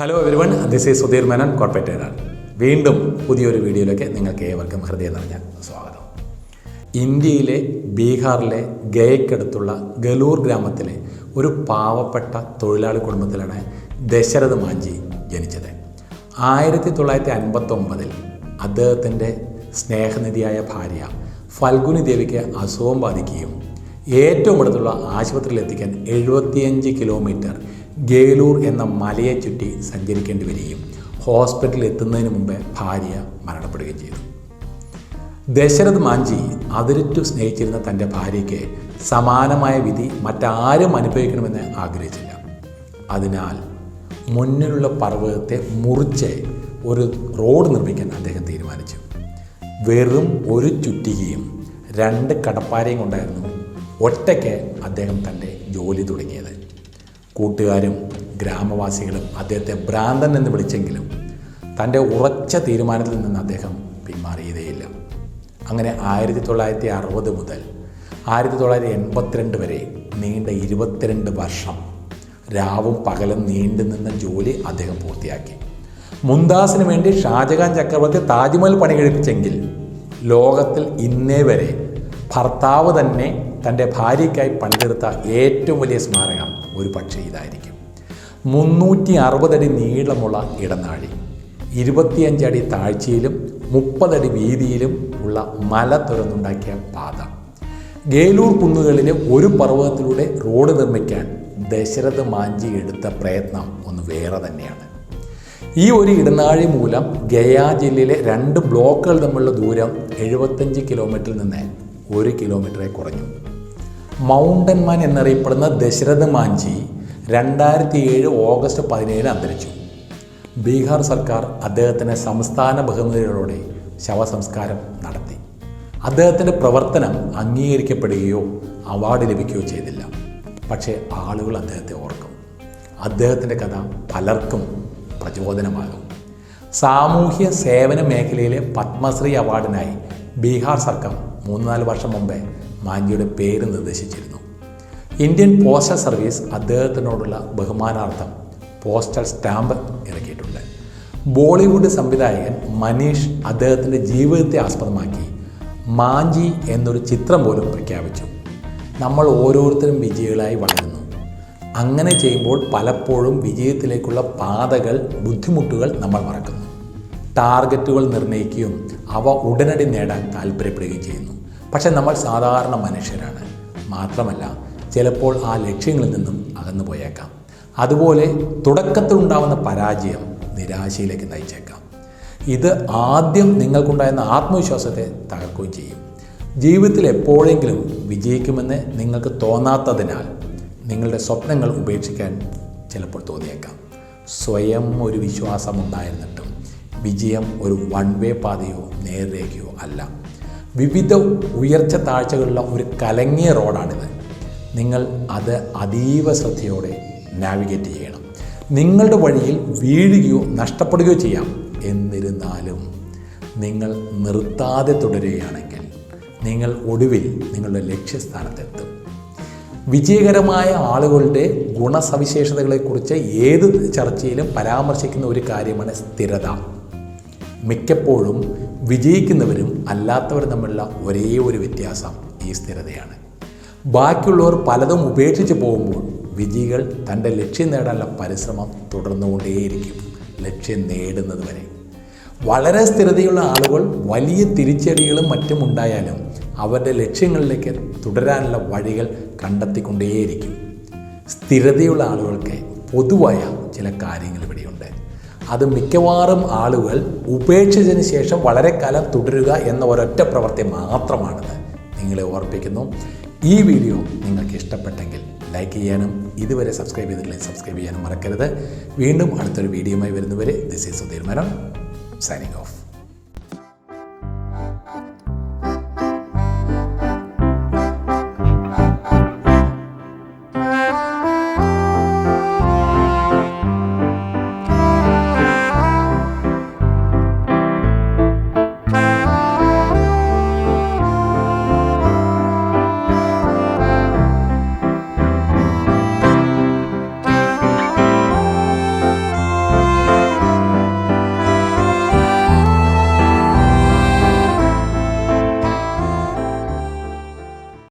Hello everyone, this is Sudheer Menon, corporate agent. വീണ്ടും പുതിയൊരു വീഡിയോയിലേക്ക് നിങ്ങൾക്ക് ഏവർക്കും ഹൃദയം നിറഞ്ഞ സ്വാഗതം. ഇന്ത്യയിലെ ബീഹാറിലെ ഗയക്കടുത്തുള്ള ഗലൂർ ഗ്രാമത്തിലെ ഒരു പാവപ്പെട്ട തൊഴിലാളി കുടുംബത്തിലാണ് ദശരഥ് മാഞ്ചി ജനിച്ചത്. 1959 അദ്ദേഹത്തിൻ്റെ സ്നേഹനിധിയായ ഭാര്യ ഫൽഗുനി ദേവിക്ക് അസുഖം ബാധിക്കുകയും ഏറ്റവും അടുത്തുള്ള ആശുപത്രിയിൽ എത്തിക്കാൻ 75 കിലോമീറ്റർ ഗേലൂർ എന്ന മലയെ ചുറ്റി സഞ്ചരിക്കേണ്ടി വരികയും ഹോസ്പിറ്റലിൽ എത്തുന്നതിന് മുമ്പേ ഭാര്യ മരണപ്പെടുകയും ചെയ്തു. ദശരഥ് മാഞ്ചി അതിരിറ്റു സ്നേഹിച്ചിരുന്ന തൻ്റെ ഭാര്യയ്ക്ക് സമാനമായ വിധി മറ്റാരും അനുഭവിക്കണമെന്ന് ആഗ്രഹിച്ചില്ല. അതിനാൽ മുന്നിലുള്ള പർവ്വതത്തെ മുറിച്ച് ഒരു റോഡ് നിർമ്മിക്കാൻ അദ്ദേഹം തീരുമാനിച്ചു. വെറും ഒരു ചുറ്റികയും 2 കടപ്പാരയും കൊണ്ടായിരുന്നു ഒറ്റയ്ക്ക് അദ്ദേഹം തൻ്റെ ജോലി തുടങ്ങിയത്. കൂട്ടുകാരും ഗ്രാമവാസികളും അദ്ദേഹത്തെ ഭ്രാന്തൻ എന്ന് വിളിച്ചെങ്കിലും തൻ്റെ ഉറച്ച തീരുമാനത്തിൽ നിന്ന് അദ്ദേഹം പിന്മാറിയതേയില്ല. അങ്ങനെ 1960 മുതൽ 1982 വരെ നീണ്ട 22 വർഷം രാവും പകലും നീണ്ടു നിന്ന ജോലി അദ്ദേഹം പൂർത്തിയാക്കി. മുംതാസിന് വേണ്ടി ഷാജഹാൻ ചക്രവർത്തി താജ്മഹൽ പണി കഴിപ്പിച്ചെങ്കിൽ ലോകത്തിൽ ഇന്നേ വരെ ഭർത്താവ് തന്നെ തൻ്റെ ഭാര്യയ്ക്കായി പണിതെടുത്ത ഏറ്റവും വലിയ സ്മാരകം ഒരു പക്ഷേ ഇതായിരിക്കും. 360 അടി നീളമുള്ള ഇടനാഴി, 25 അടി താഴ്ചയിലും 30 അടി വീതിയിലും ഉള്ള മല തുറന്നുണ്ടാക്കിയ പാത. ഗേലൂർ കുന്നുകളിലെ ഒരു പർവ്വതത്തിലൂടെ റോഡ് നിർമ്മിക്കാൻ ദശരഥ് മാഞ്ചി എടുത്ത പ്രയത്നം ഒന്ന് വേറെ തന്നെയാണ്. ഈ ഒരു ഇടനാഴി മൂലം ഗയ ജില്ലയിലെ 2 ബ്ലോക്കുകൾ തമ്മിലുള്ള ദൂരം 75 കിലോമീറ്ററിൽ നിന്ന് 1 കിലോമീറ്ററെ കുറഞ്ഞു. മൗണ്ടൻ മാൻ എന്നറിയപ്പെടുന്ന ദശരഥ് മാഞ്ചി 2007 ഓഗസ്റ്റ് 17 അന്തരിച്ചു. ബീഹാർ സർക്കാർ അദ്ദേഹത്തിന് സംസ്ഥാന ബഹുമതികളോടെ ശവസംസ്കാരം നടത്തി. അദ്ദേഹത്തിൻ്റെ പ്രവർത്തനം അംഗീകരിക്കപ്പെടുകയോ അവാർഡ് ലഭിക്കുകയോ ചെയ്തില്ല. പക്ഷേ ആളുകൾ അദ്ദേഹത്തെ ഓർക്കും. അദ്ദേഹത്തിൻ്റെ കഥ പലർക്കും പ്രചോദനമാകും. സാമൂഹ്യ സേവന മേഖലയിലെ പത്മശ്രീ അവാർഡിനായി ബീഹാർ സർക്കാർ 3-4 വർഷം മുമ്പേ മാഞ്ചിയുടെ പേര് നിർദ്ദേശിച്ചിരുന്നു. ഇന്ത്യൻ പോസ്റ്റൽ സർവീസ് അദ്ദേഹത്തിനോടുള്ള ബഹുമാനാർത്ഥം പോസ്റ്റൽ സ്റ്റാമ്പ് ഇറക്കിയിട്ടുണ്ട്. ബോളിവുഡ് സംവിധായകൻ മനീഷ് അദ്ദേഹത്തിൻ്റെ ജീവിതത്തെ ആസ്പദമാക്കി മാഞ്ചി എന്നൊരു ചിത്രം പോലും പ്രഖ്യാപിച്ചു. നമ്മൾ ഓരോരുത്തരും വിജയികളായി വളരുന്നു. അങ്ങനെ ചെയ്യുമ്പോൾ പലപ്പോഴും വിജയത്തിലേക്കുള്ള പാതകൾ, ബുദ്ധിമുട്ടുകൾ നമ്മൾ മറക്കുന്നു. ടാർഗറ്റുകൾ നിർണ്ണയിക്കുകയും അവ ഉടനടി നേടാൻ താല്പര്യപ്പെടുകയും ചെയ്യുന്നു. പക്ഷെ നമ്മൾ സാധാരണ മനുഷ്യരാണ്. മാത്രമല്ല, ചിലപ്പോൾ ആ ലക്ഷ്യങ്ങളിൽ നിന്നും അകന്നു പോയേക്കാം. അതുപോലെ തുടക്കത്തിലുണ്ടാകുന്ന പരാജയം നിരാശയിലേക്ക് നയിച്ചേക്കാം. ഇത് ആദ്യം നിങ്ങൾക്കുണ്ടായിരുന്ന ആത്മവിശ്വാസത്തെ തകർക്കുകയും ചെയ്യും. ജീവിതത്തിൽ എപ്പോഴെങ്കിലും വിജയിക്കുമെന്ന് നിങ്ങൾക്ക് തോന്നാത്തതിനാൽ നിങ്ങളുടെ സ്വപ്നങ്ങൾ ഉപേക്ഷിക്കാൻ ചിലപ്പോൾ തോന്നിയേക്കാം. സ്വയം ഒരു വിശ്വാസം ഉണ്ടായിരുന്നിട്ടും വിജയം ഒരു വൺ വേ പാതയോ നേർരേഖയോ അല്ല. വിവിധ ഉയർച്ച താഴ്ചകളുള്ള ഒരു കലങ്ങിയ റോഡാണിത്. നിങ്ങൾ അത് അതീവ ശ്രദ്ധയോടെ നാവിഗേറ്റ് ചെയ്യണം. നിങ്ങളുടെ വഴിയിൽ വീഴുകയോ നഷ്ടപ്പെടുകയോ ചെയ്യാം. എന്നിരുന്നാലും നിങ്ങൾ നിർത്താതെ തുടരുകയാണെങ്കിൽ നിങ്ങൾ ഒടുവിൽ നിങ്ങളുടെ ലക്ഷ്യസ്ഥാനത്തെത്തും. വിജയകരമായ ആളുകളുടെ ഗുണസവിശേഷതകളെക്കുറിച്ച് ഏത് ചർച്ചയിലും പരാമർശിക്കുന്ന ഒരു കാര്യമാണ് സ്ഥിരത. മിക്കപ്പോഴും വിജയിക്കുന്നവരും അല്ലാത്തവരും തമ്മിലുള്ള ഒരേ ഒരു വ്യത്യാസം ഈ സ്ഥിരതയാണ്. ബാക്കിയുള്ളവർ പലതും ഉപേക്ഷിച്ച് പോകുമ്പോൾ വിജയികൾ തൻ്റെ ലക്ഷ്യം നേടാനുള്ള പരിശ്രമം തുടർന്നുകൊണ്ടേയിരിക്കും, ലക്ഷ്യം നേടുന്നത് വരെ. വളരെ സ്ഥിരതയുള്ള ആളുകൾ വലിയ തിരിച്ചടികളും മറ്റും ഉണ്ടായാലും അവരുടെ ലക്ഷ്യങ്ങളിലേക്ക് തുടരാനുള്ള വഴികൾ കണ്ടെത്തിക്കൊണ്ടേയിരിക്കും. സ്ഥിരതയുള്ള ആളുകൾക്ക് പൊതുവായ ചില കാര്യങ്ങൾ ഇവിടെയുണ്ട്. അത് മിക്കവാറും ആളുകൾ ഉപേക്ഷിച്ചതിന് ശേഷം വളരെ കാലം തുടരുക എന്ന ഒരൊറ്റ പ്രവൃത്തി മാത്രമാണെന്ന് നിങ്ങളെ ഓർപ്പിക്കുന്നു. ഈ വീഡിയോ നിങ്ങൾക്ക് ഇഷ്ടപ്പെട്ടെങ്കിൽ ലൈക്ക് ചെയ്യാനും ഇതുവരെ സബ്സ്ക്രൈബ് ചെയ്തിട്ടില്ലെങ്കിൽ സബ്സ്ക്രൈബ് ചെയ്യാനും മറക്കരുത്. വീണ്ടും അടുത്തൊരു വീഡിയോയുമായി വരുന്നവരെ this is Sudheer Menon, signing off.